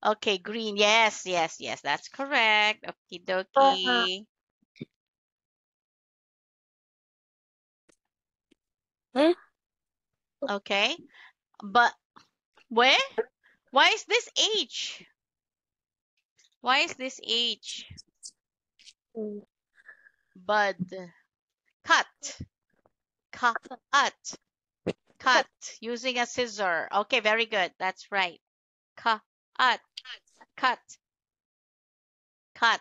Okay, green. Yes, yes, yes. That's correct. Okie dokie. Huh? Okay. But where? Why is this H? Why is this H? Bud. Cut. Cut. Cut. Using a scissor. Okay, very good. That's right. Cut. Cut. Cut.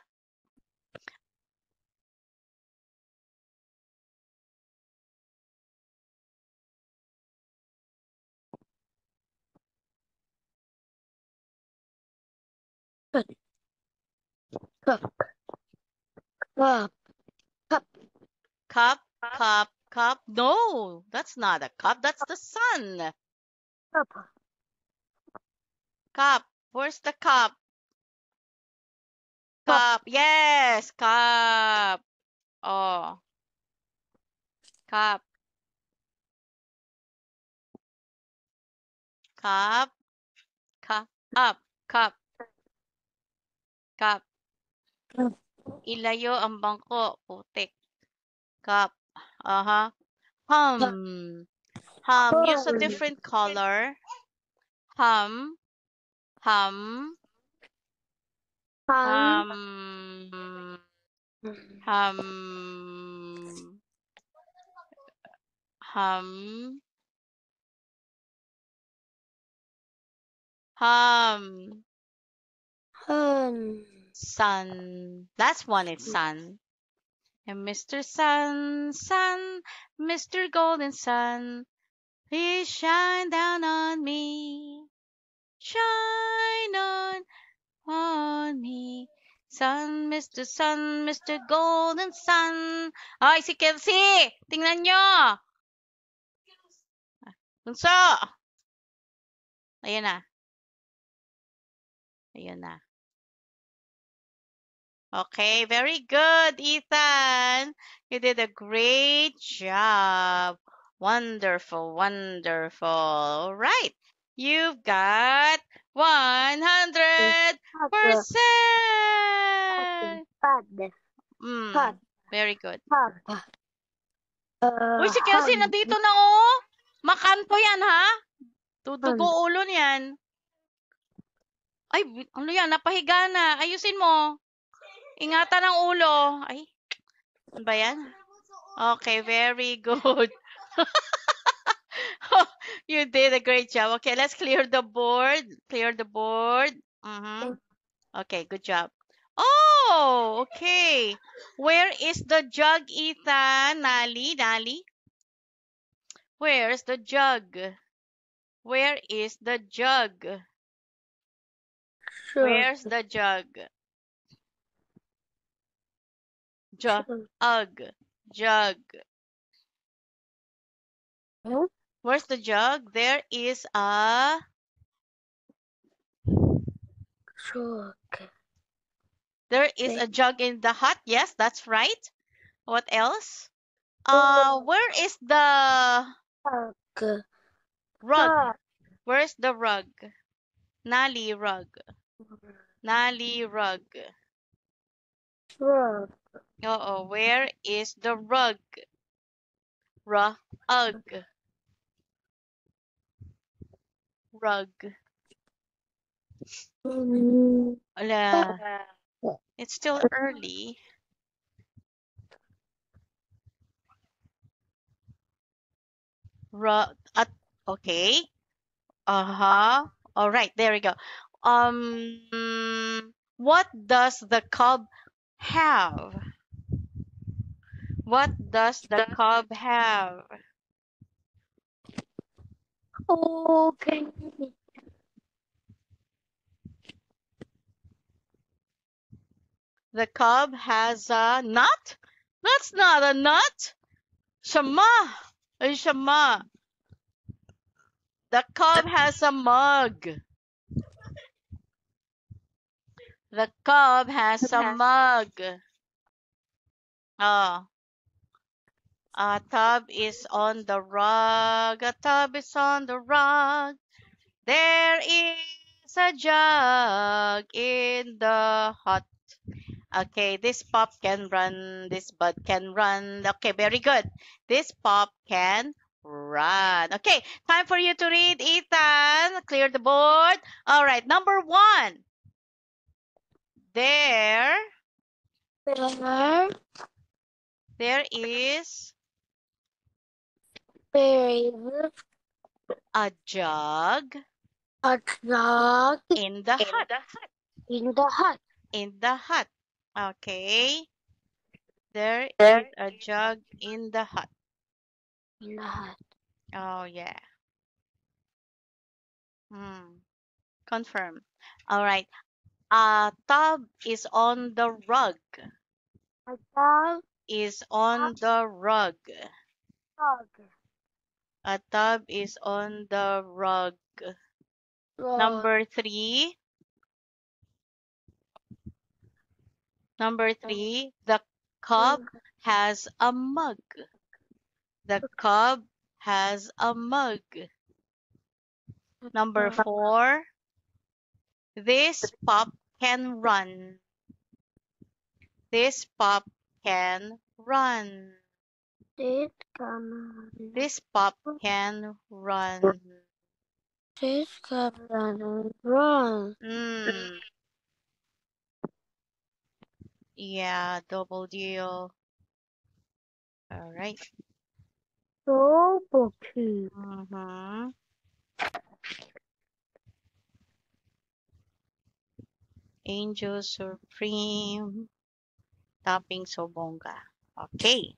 Cup, cup, cup, Cup. Cup. Cup. No, that's not a cup. That's the sun. cup, Cup. Where's the cup? cup, Cup. Yes, cup. Oh, cup. Cup. Cup. Up. Cup. Cup. cup. Ilayo ang bangko. Putik. Cup. Uh-huh. Hum. Use a different color. Hum. Hum. Hum. Hum. Hum. Hum. Sun. That's one. It's sun. And Mr. Sun, Mr. Golden Sun, please shine down on me. Shine on me. Sun, Mr. Golden Sun. Ay, si Kelsey! Tingnan nyo! Bunso! Ayan na. Ayan na. Okay, very good, Ethan. You did a great job. Wonderful, wonderful. All right. You've got 100%. Hot, Very good. hot. Uy, si Kelsey nandito na oh. Makanto yan ha. Dudugo ulo niyan. Ay, ano yan? Napahiga na. Ayusin mo. Ingatan ang ulo. Ay, ano ba yan? Okay, very good. You did a great job. Okay, let's clear the board. Clear the board. Okay, good job. Oh, okay. Where is the jug, Ethan? Nali? Where's the jug? Where is the jug? Where's the jug? Jug. Jug. Where's the jug? There is a jug in the hut. Yes, that's right. What else? Where is the rug? Where's the rug? Nali rug. Oo, where is the rug? Rug. Rug. Ala, it's still early. Rug. Okay. Uh-huh. All right, there we go. What does the cub have? What does the cub have? Okay. The cub has a nut? That's not a nut. Shama. Shama. The cub has a mug. The cub has a mug. Oh. A tub is on the rug. A tub is on the rug. There is a jug in the hot. Okay, this pop can run, this bud can run. Okay, very good. This pop can run. Okay, time for you to read, Ethan. Clear the board. All right, number one. There, There, there is there is a jug a dog in the hut. in the hut. In the hut. Okay, there is There a jug in the hut. in the hut. Oh, yeah. Hmm. Confirm. All right. A tub is on the rug. A dog, Is on the rug. dog, A tub is on the rug. dog. Number three. Number three. The cup has a mug. The cup has a mug. Number four. This pup can run. This pup can run. This can This pup can run. this can run. Hmm. Yeah, double deal. All right. Double Q. Mm-hmm. Angel Supreme. Topping Sobonga. Okay.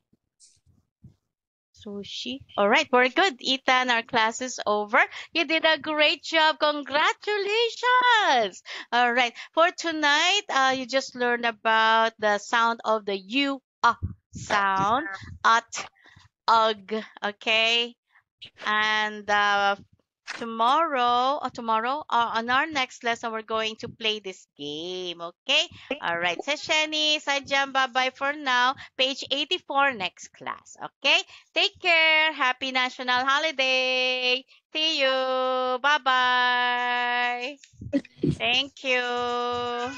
Sushi. All right, very good. Ethan, our class is over. You did a great job. Congratulations. All right. For tonight, you just learned about the sound of the U sound at ug. Okay. And tomorrow, on our next lesson, we're going to play this game. Okay. All right. Sa Shani, Sadyam, bye-bye for now. Page 84, next class. Okay. Take care. Happy National Holiday. See you. Bye-bye. Thank you.